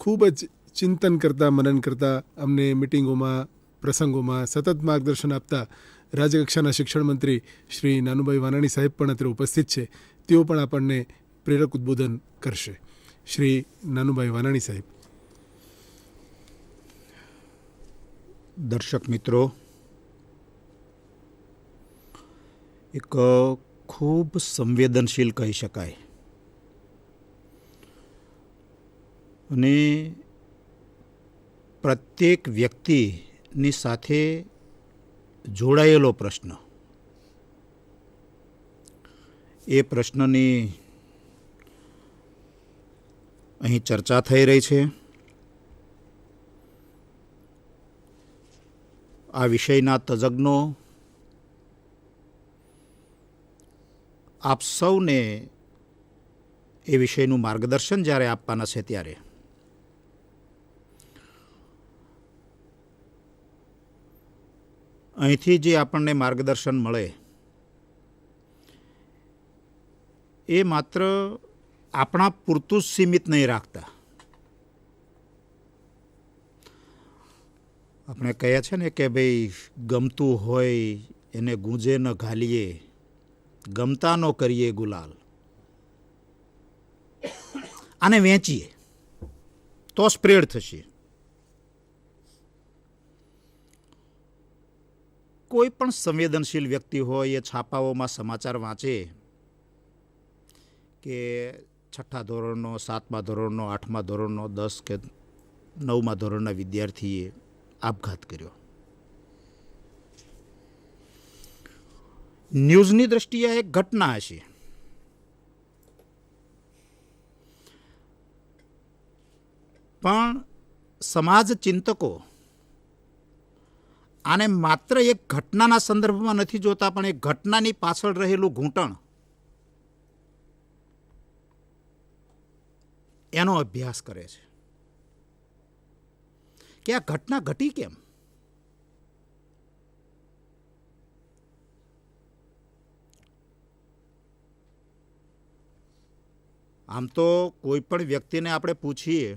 ખૂબ જ ચિંતન કરતા, મનન કરતા, અમને મિટિંગોમાં, પ્રસંગોમાં સતત માર્ગદર્શન આપતા રાજ્યકક્ષાના શિક્ષણ મંત્રી શ્રી નાનુભાઈ વાનાણી સાહેબ પણ અત્રે ઉપસ્થિત છે. તેઓ પણ આપણને પ્રેરક ઉદ્બોધન કરશે. શ્રી નાનુભાઈ વાનાણી સાહેબ. દર્શક મિત્રો, એક ખૂબ સંવેદનશીલ કહી શકાય અને પ્રત્યેક વ્યક્તિની સાથે જોડાયેલો પ્રશ્ન. એ પ્રશ્નની અહીં ચર્ચા થઈ રહી છે. આ વિષયના તજજ્ઞો આપ સૌને એ વિષયનું માર્ગદર્શન જ્યારે આપવાના છે ત્યારે અહીંથી જે આપણને માર્ગદર્શન મળે એ માત્ર આપણા પૂરતું જ સીમિત નહીં રાખતા. આપણે કહે છે ને કે ભાઈ ગમતું હોય એને ગૂંજે ન ઘાલીએ, ગમતા નો કરીએ ગુલાલ. આને વેચીએ તો સ્પ્રેડ થશે. કોઈ પણ સંવેદનશીલ વ્યક્તિ હોય એ છાપાઓમાં સમાચાર વાંચે કે 6ઠ્ઠા ધોરણનો, 7મા ધોરણનો, 8મા ધોરણનો, 10 કે 9મા ધોરણના વિદ્યાર્થીએ આપઘાત કર્યો. ન્યૂઝની દ્રષ્ટિએ એક ઘટના હશે, પણ સમાજ ચિંતકો આને માત્ર એક ઘટનાના સંદર્ભમાં નથી જોતા, પણ એક ઘટનાની પાછળ રહેલું ઘૂંટણ એનો અભ્યાસ કરે છે કે આ ઘટના ઘટી કેમ. આમ તો કોઈ પણ વ્યક્તિને આપણે પૂછીએ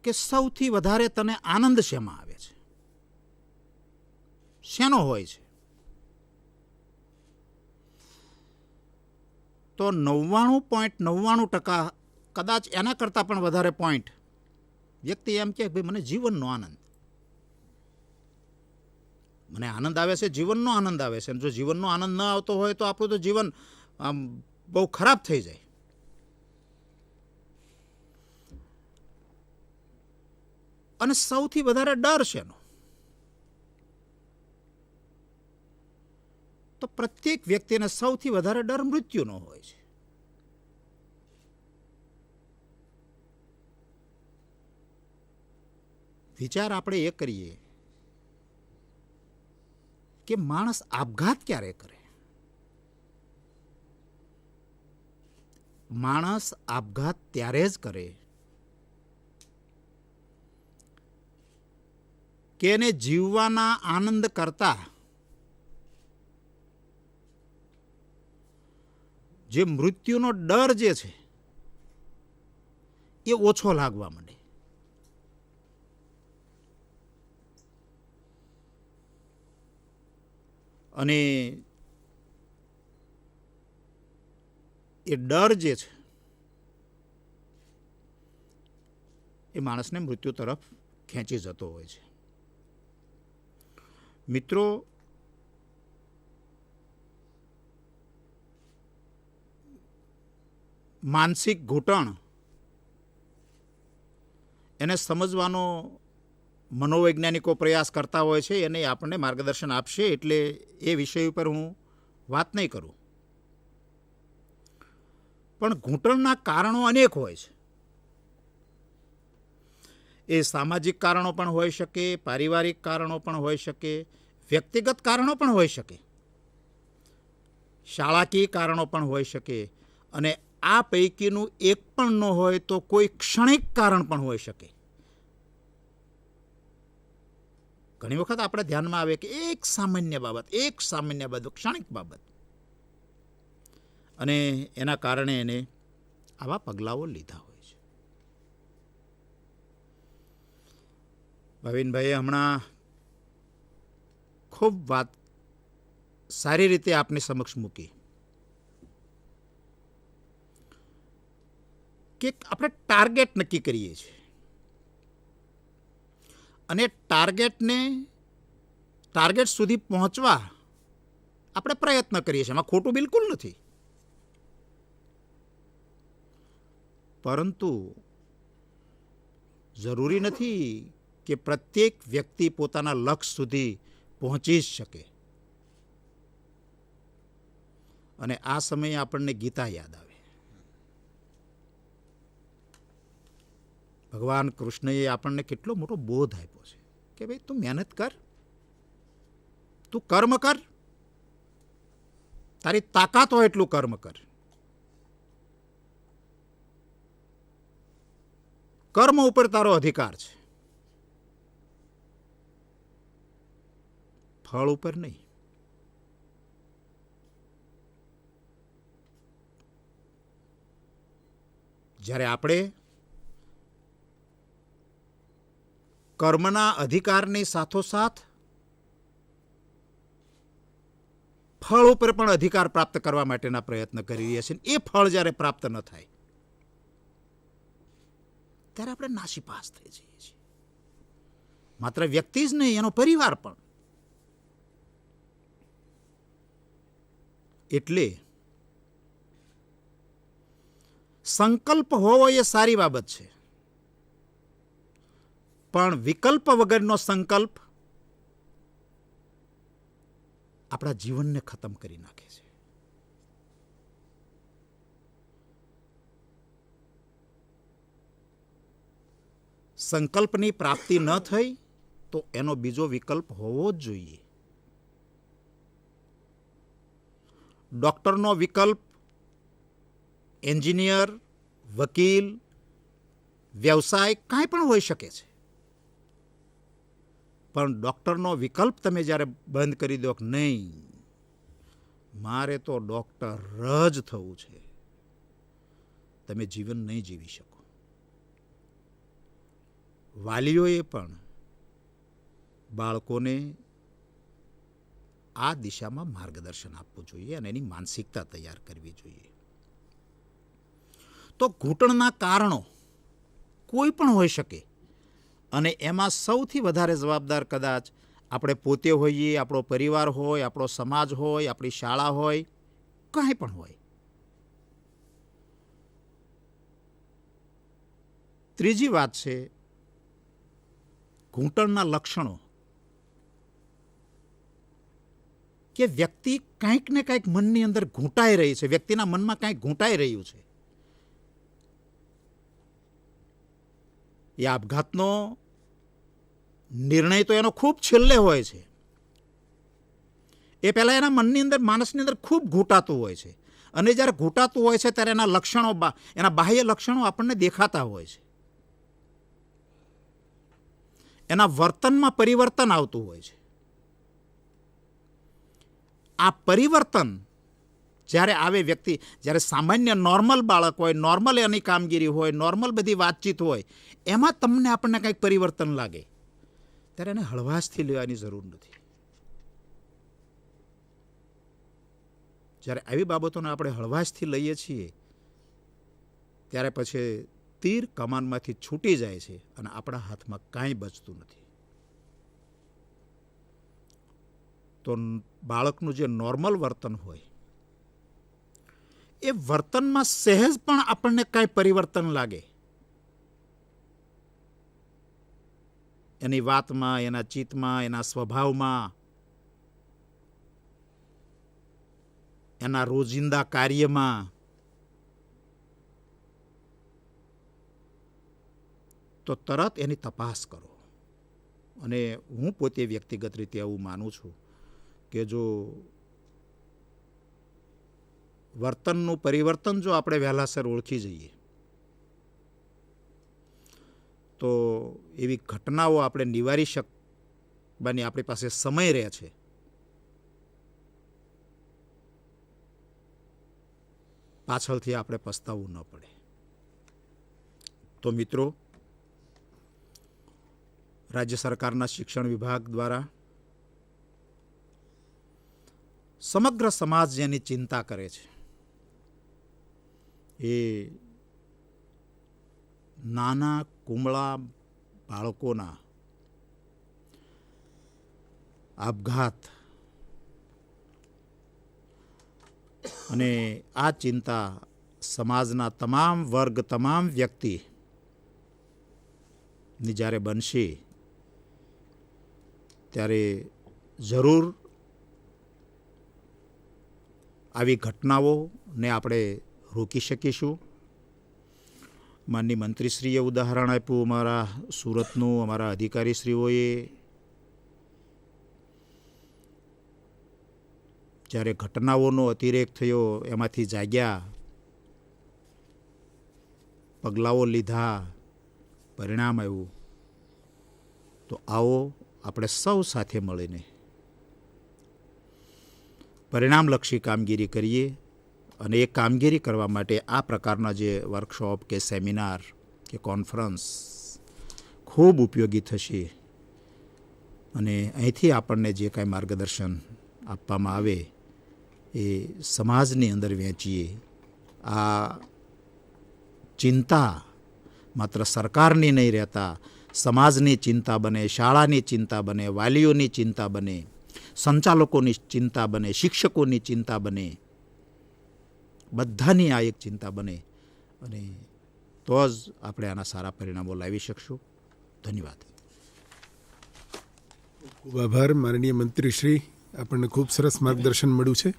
કે સૌથી વધારે તને આનંદ શેમાં આવે છે, શેનો હોય છે, તો 99.99% કદાચ એના કરતાં પણ વધારે પોઈન્ટ વ્યક્તિ એમ કહે ભાઈ મને જીવનનો આનંદ, મને આનંદ આવે છે, જીવનનો આનંદ આવે છે. જો જીવનનો આનંદ ન આવતો હોય તો આપણું તો જીવન બહુ ખરાબ થઈ જાય. અને સૌથી વધારે ડર શેનો, તો પ્રત્યેક વ્યક્તિને સૌથી વધારે ડર મૃત્યુનો હોય છે. વિચાર આપણે એ કરીએ કે માણસ આપઘાત ક્યારે કરે. માણસ આપઘાત ત્યારે જ કરે કે એને જીવવાના આનંદ કરતા જે મૃત્યુનો ડર જે છે એ ઓછો લાગવા માંડે. અને એ ડર જે છે એ માણસને મૃત્યુ તરફ ખેંચી જતો હોય છે. મિત્રો, માનસિક ઘૂંટણ એને સમજવાનો મનોવૈજ્ઞાનિકો પ્રયાસ કરતા હોય છે, એને આપણને માર્ગદર્શન આપશે, એટલે એ વિષય ઉપર હું વાત નહીં કરું. પણ ઘૂંટણના કારણો અનેક હોય છે. એ સામાજિક કારણો પણ હોઈ શકે, પારિવારિક કારણો પણ હોઈ શકે, વ્યક્તિગત કારણો પણ હોઈ શકે, શાળાકીય કારણો પણ હોઈ શકે, અને આ પૈકીનું એક પણ ન હોય તો કોઈ ક્ષણિક કારણ પણ હોઈ શકે. ઘણી વખત આપણે ધ્યાનમાં આવે કે એક સામાન્ય બાબત, ક્ષણિક બાબત, અને એના કારણે એને આવા પગલાઓ લીધા હોય છે. ભાવિનભાઈએ હમણાં ખૂબ વાત સારી રીતે આપની સમક્ષ મૂકી કે આપણે ટાર્ગેટ નક્કી કરીએ છીએ અને ટાર્ગેટ સુધી પહોંચવા આપણે પ્રયત્ન કરીએ છીએ. એમાં ખોટું બિલકુલ નથી. પરંતુ જરૂરી નથી કે પ્રત્યેક વ્યક્તિ પોતાના લક્ષ્ય સુધી પહોંચી જ શકે. અને આ સમયે આપણને ગીતા યાદ આવે. ભગવાન કૃષ્ણએ આપણને કેટલો મોટો બોધ આપ્યો છે કે ભાઈ તું મહેનત કર, તું કર્મ કર, તારી તાકાત હોય એટલું કર્મ કર. કર્મ ઉપર તારો અધિકાર છે, ફળ ઉપર નહીં. જ્યારે આપણે કર્મના અધિકારની સાથોસાથ ફળ ઉપર પણ અધિકાર પ્રાપ્ત કરવા માટેના પ્રયત્ન કરી રહ્યા છીએ, એ ફળ જ્યારે પ્રાપ્ત ન થાય ત્યારે આપણે નાસીપાસ થઈ જઈએ છીએ. માત્ર વ્યક્તિ જ નહીં, એનો પરિવાર પણ. એટલે સંકલ્પ હોવો એ સારી બાબત છે, પણ વિકલ્પ વગરનો સંકલ્પ આપણા જીવનને ખતમ કરી નાખે છે. સંકલ્પની પ્રાપ્તિ ન થઈ તો એનો બીજો વિકલ્પ હોવો જ જોઈએ. ડોક્ટરનો વિકલ્પ એન્જિનિયર, વકીલ, વ્યવસાય કાંઈ પણ હોઈ શકે છે. પણ ડૉક્ટરનો વિકલ્પ તમે જ્યારે બંધ કરી દો કે નહીં, મારે તો ડૉક્ટર જ થવું છે, તમે જીવન નહીં જીવી શકો. વાલીઓએ પણ બાળકોને આ દિશામાં માર્ગદર્શન આપવું જોઈએ અને એની માનસિકતા તૈયાર કરવી જોઈએ. તો ઘૂંટણના કારણો કોઈ પણ હોઈ શકે અને એમાં સૌથી વધારે જવાબદાર કદાચ આપણે પોતે હોઈએ, આપણો પરિવાર હોય, આપણો સમાજ હોય, આપણી શાળા હોય, કાંઈ પણ હોય. ત્રીજી વાત છે ઘૂંટણના લક્ષણો, કે વ્યક્તિ કંઈક ને કંઈક મનની અંદર ઘૂંટાઈ રહી છે, વ્યક્તિના મનમાં કંઈક ઘૂંટાઈ રહ્યું છે. એ આપઘાતનો નિર્ણય તો એનો ખૂબ છેલ્લે હોય છે. એ પહેલાં એના મનની અંદર, માણસની અંદર ખૂબ ઘૂંટાતું હોય છે. અને જ્યારે ઘૂંટાતું હોય છે ત્યારે એના લક્ષણો, એના બાહ્ય લક્ષણો આપણને દેખાતા હોય છે. એના વર્તનમાં પરિવર્તન આવતું હોય છે. આ પરિવર્તન જ્યારે આવે વ્યક્તિ, જ્યારે સામાન્ય નોર્મલ બાળક હોય, નોર્મલ એની કામગીરી હોય, નોર્મલ બધી વાતચીત હોય, એમાં તમને આપણને કંઈક પરિવર્તન લાગે ત્યારે એને હળવાશથી લેવાની જરૂર નથી. જ્યારે આવી બાબતોને આપણે હળવાશથી લઈએ છીએ ત્યારે પછી તીર કમાનમાંથી છૂટી જાય છે અને આપણા હાથમાં કાંઈ બચતું નથી. તો બાળકનું જે નોર્મલ વર્તન હોય એ વર્તનમાં સહેજ પણ આપણને કાંઈ પરિવર્તન લાગે, એની વાતમાં, એના ચિત્તમાં, એના સ્વભાવમાં, એના રોજિંદા કાર્યમાં, તો તરત એની તપાસ કરો. અને હું પોતે વ્યક્તિગત રીતે એવું માનું છું કે જો વર્તનનું પરિવર્તન જો આપણે વહેલાસર ઓળખી જઈએ તો એવી ઘટનાઓ આપણે નિવારી શકવાની આપણી પાસે સમય રહે છે. પાછળથી આપણે પસ્તાવવું ન પડે. તો મિત્રો, રાજ્ય સરકારના શિક્ષણ વિભાગ દ્વારા સમગ્ર સમાજ જેની ચિંતા કરે છે એ નાના કુમળા બાળકોના આપઘાત અને આ ચિંતા સમાજના તમામ વર્ગ, તમામ વ્યક્તિની જ્યારે બનશે ત્યારે જરૂર આવી ઘટનાઓને આપણે રોકી શકીશું. માનનીય મંત્રીશ્રીએ ઉદાહરણ આપ્યું, અમારા સુરતનું, અમારા અધિકારીશ્રીઓએ જ્યારે ઘટનાઓનો અતિરેક થયો એમાંથી જાગ્યા, પગલાઓ લીધા, પરિણામ આવ્યું. તો આવો આપણે સૌ સાથે મળીને પરિણામલક્ષી કામગીરી કરીએ અને એ કામગીરી કરવા માટે આ પ્રકારના જે વર્કશોપ કે સેમિનાર કે કોન્ફરન્સ ખૂબ ઉપયોગી થશે. અને અહીંથી આપણને જે કાંઈ માર્ગદર્શન આપવામાં આવે એ સમાજની અંદર વહેંચીએ. આ ચિંતા માત્ર સરકારની નહીં રહેતા સમાજની ચિંતા બને, શાળાની ચિંતા બને, વાલીઓની ચિંતા બને, સંચાલકોની ચિંતા બને, શિક્ષકોની ચિંતા બને, બધાની આ એક ચિંતા બને અને તો જ આપણે આના સારા પરિણામો લાવી શકશું. ધન્યવાદ. ખૂબ આભાર માનનીય મંત્રીશ્રી, આપણને ખૂબ સરસ માર્ગદર્શન મળ્યું છે.